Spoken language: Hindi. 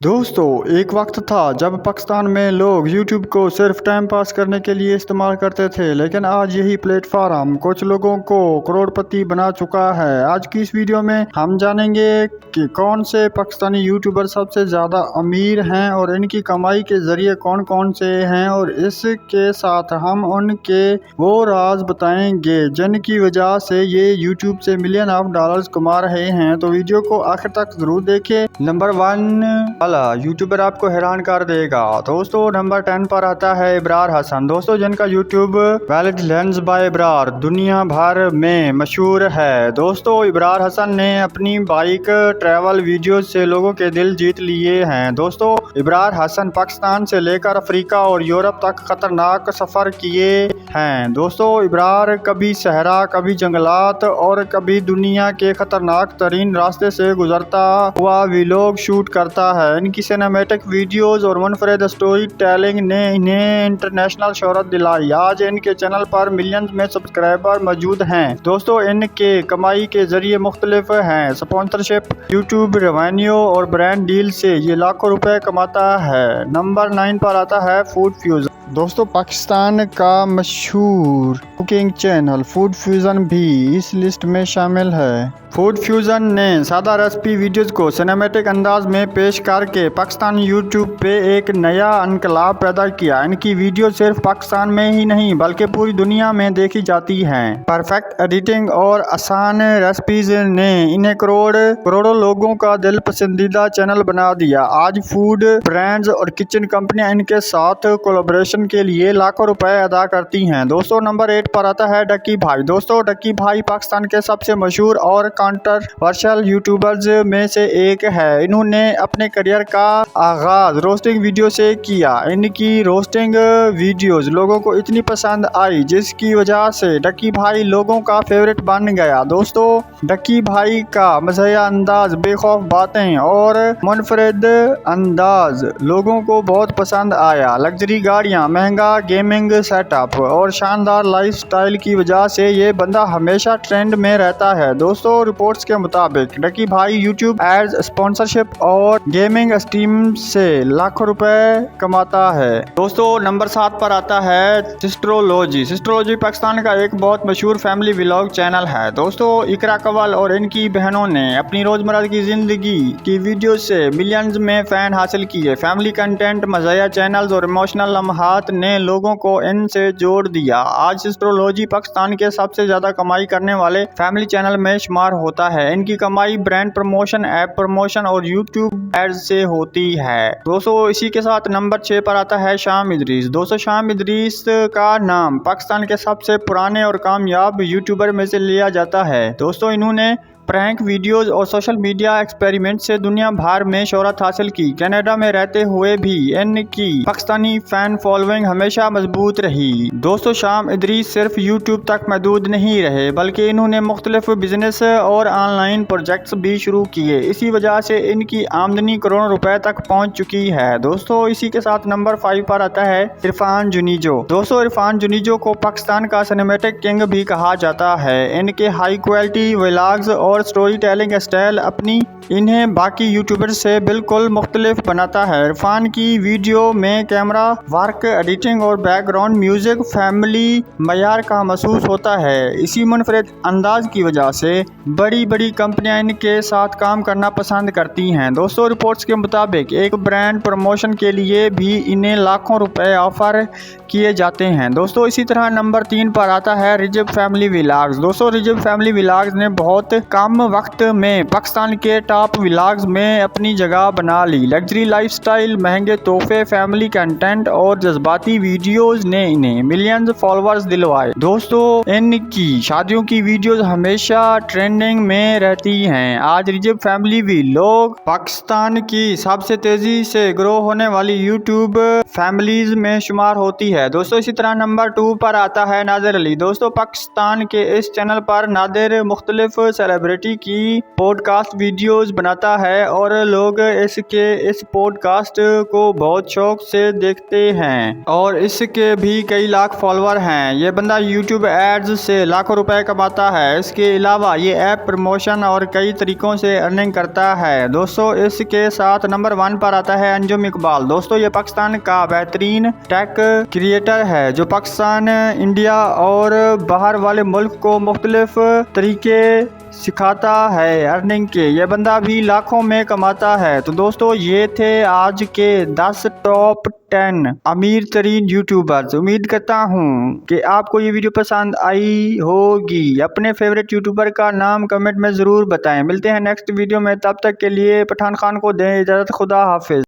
दोस्तों, एक वक्त था जब पाकिस्तान में लोग YouTube को सिर्फ टाइम पास करने के लिए इस्तेमाल करते थे, लेकिन आज यही प्लेटफॉर्म कुछ लोगों को करोड़पति बना चुका है। आज की इस वीडियो में हम जानेंगे कि कौन से पाकिस्तानी यूट्यूबर सबसे ज़्यादा अमीर हैं और इनकी कमाई के ज़रिए कौन कौन से हैं, और इसके साथ हम उनके वो राज बताएंगे जिनकी वजह से ये YouTube से मिलियन ऑफ डॉलर्स कमा रहे हैं। तो वीडियो को आखिर तक ज़रूर देखें। नंबर 1 यूट्यूबर आपको हैरान कर देगा। दोस्तों, नंबर 10 पर आता है इब्रार हसन। दोस्तों, जिनका YouTube valid lens by Ibrar दुनिया भर में मशहूर है। दोस्तों, इब्रार हसन ने अपनी बाइक ट्रैवल वीडियो से लोगों के दिल जीत लिए हैं। दोस्तों, इब्रार हसन पाकिस्तान से लेकर अफ्रीका और यूरोप तक खतरनाक सफर किए हैं। दोस्तों, इब्रार कभी सहरा, कभी जंगलात और कभी दुनिया के खतरनाक तरीन रास्ते से गुजरता हुआ व्लॉग शूट करता है। इनकी सिनेमैटिक वीडियोस और मुनफरिद स्टोरी टेलिंग ने इन्हें इंटरनेशनल शोहरत दिलाई। आज इनके चैनल पर मिलियंस में सब्सक्राइबर मौजूद हैं। दोस्तों, इनके कमाई के जरिए मुख्तलिफ हैं। स्पॉन्सरशिप, यूट्यूब रेवेन्यू और ब्रांड डील से ये लाखों रुपए कमाता है। नंबर 9 पर आता है फूड फ्यूजन। दोस्तों, पाकिस्तान का मशहूर कुकिंग चैनल फूड फ्यूजन भी इस लिस्ट में शामिल है। फूड फ्यूजन ने सादा रेसिपी वीडियोस को सिनेमैटिक अंदाज में पेश करके पाकिस्तान यूट्यूब पे एक नया इनकलाब पैदा किया। इनकी वीडियो सिर्फ पाकिस्तान में ही नहीं बल्कि पूरी दुनिया में देखी जाती हैं। परफेक्ट एडिटिंग और आसान रेसिपीज ने इन्हें करोड़ों लोगों का दिल पसंदीदा चैनल बना दिया। आज फूड ब्रांड्स और किचन कंपनियां इनके साथ कोलैबोरेशन के लिए लाखों रुपए अदा करती हैं। दोस्तों, नंबर 8 पर आता है डक्की भाई। दोस्तों, डक्की भाई पाकिस्तान के सबसे मशहूर और कंट्रोवर्शियल यूट्यूबर्स में से एक है। इन्होंने अपने करियर का आगाज रोस्टिंग वीडियो से किया। इनकी रोस्टिंग वीडियोस लोगों को इतनी पसंद आई जिसकी वजह से डक्की भाई लोगों का फेवरेट बन गया। दोस्तों, डक्की भाई का मज़ाहिया अंदाज, बेखौफ बातें और मुनफरिद अंदाज लोगों को बहुत पसंद आया। लग्जरी गाड़ियां, महंगा गेमिंग सेटअप और शानदार लाइफस्टाइल की वजह से ये बंदा हमेशा ट्रेंड में रहता है। दोस्तों, रिपोर्ट्स के मुताबिक डक्की भाई यूट्यूब एड्स, स्पॉन्सरशिप और गेमिंग स्ट्रीम से लाखों रुपए कमाता है। दोस्तों, नंबर 7 पर आता है सिस्टरोलॉजी। सिस्टरोलॉजी पाकिस्तान का एक बहुत मशहूर फैमिली व्लॉग चैनल है। दोस्तों, इकरा कंवल और इनकी बहनों ने अपनी रोजमर्रा की जिंदगी की वीडियो से मिलियंस में फैन हासिल किए। फैमिली कंटेंट, मज़ाहिया चैनल्स और इमोशनल लम्हात ने लोगों को इनसे जोड़ दिया। आज सिस्टरोलॉजी पाकिस्तान के सबसे ज्यादा कमाई करने वाले फैमिली चैनल में शुमार होता है। इनकी कमाई ब्रांड प्रमोशन, ऐप प्रमोशन और यूट्यूब एड्स से होती है। दोस्तों, इसी के साथ नंबर 6 पर आता है शाम इदरीस। दोस्तों, शाम इदरीस का नाम पाकिस्तान के सबसे पुराने और कामयाब यूट्यूबर में से लिया जाता है। दोस्तों, इन्होंने प्रैंक वीडियोस और सोशल मीडिया एक्सपेरिमेंट से दुनिया भर में शोहरत हासिल की। कनाडा में रहते हुए भी इनकी पाकिस्तानी फैन फॉलोइंग हमेशा मजबूत रही। दोस्तों, शाम इदरीस सिर्फ यूट्यूब तक महदूद नहीं रहे बल्कि इन्होंने मुख्तलिफ बिजनेस और ऑनलाइन प्रोजेक्ट्स भी शुरू किए। इसी वजह से इनकी आमदनी करोड़ों रुपए तक पहुंच चुकी है। दोस्तों, इसी के साथ नंबर 5 पर आता है इरफान जुनीजो। दोस्तों, इरफान जुनीजो को पाकिस्तान का सिनेमैटिक किंग भी कहा जाता है। इनके हाई क्वालिटी व्लॉग्स और स्टोरी टेलिंग स्टाइल अपनी इन्हें बाकी यूट्यूबर्स से बिल्कुल मुख्तलिफ बनाता है। इरफान की वीडियो में कैमरा वर्क, एडिटिंग और बैकग्राउंड म्यूजिक फैमिली मयार का महसूस होता है। इसी मुनफरिद अंदाज की वजह से बड़ी बड़ी कंपनियां इनके साथ काम करना पसंद करती हैं। दोस्तों, रिपोर्ट्स के मुताबिक एक ब्रांड प्रमोशन के लिए भी इन्हें लाखों रुपए ऑफर किए जाते हैं। दोस्तों, इसी तरह नंबर 3 पर आता है रिजब फैमिली व्लॉग्स। दोस्तों, रिजब फैमिली व्लॉग्स ने बहुत कम वक्त में पाकिस्तान के टॉप व्लॉग्स में अपनी जगह बना ली। लग्जरी लाइफस्टाइल, महंगे तोहफे, फैमिली कंटेंट और जज्बाती वीडियोस ने इन्हें मिलियंस फॉलोअर्स दिलवाए। दोस्तों, इनकी शादियों की वीडियोस हमेशा ट्रेंडिंग में रहती हैं। आज रिजब फैमिली व्लॉग पाकिस्तान की सबसे तेजी से ग्रो होने वाली यूट्यूब फैमिलीज में शुमार होती है। दोस्तों, इसी तरह नंबर 2 पर आता है नादिर अली। दोस्तों, पाकिस्तान के इस चैनल पर नादिर मुख्तलिफ सेलिब्रिटी क्वालिटी की पॉडकास्ट वीडियोस बनाता है और लोग इस पॉडकास्ट को बहुत शौक से देखते हैं और इसके भी कई लाख फॉलोअर हैं। ये बंदा यूट्यूब एड्स से लाखों रुपए कमाता है। इसके अलावा ये ऐप प्रमोशन और कई तरीकों से अर्निंग करता है। दोस्तों इसके साथ नंबर 1 पर आता है अंजुम इकबाल। दोस्तों ये पाकिस्तान का बेहतरीन टेक क्रिएटर है जो पाकिस्तान, इंडिया और बाहर वाले मुल्क को मुख्तलिफ तरीके सिखाता है अर्निंग के। ये बंदा भी लाखों में कमाता है। तो दोस्तों ये थे आज के 10 टॉप 10 अमीर तरीन यूट्यूबर्स। उम्मीद करता हूँ कि आपको ये वीडियो पसंद आई होगी। अपने फेवरेट यूट्यूबर का नाम कमेंट में ज़रूर बताएं। मिलते हैं नेक्स्ट वीडियो में, तब तक के लिए पठान खान को दें इजाज़त। खुदा हाफिज।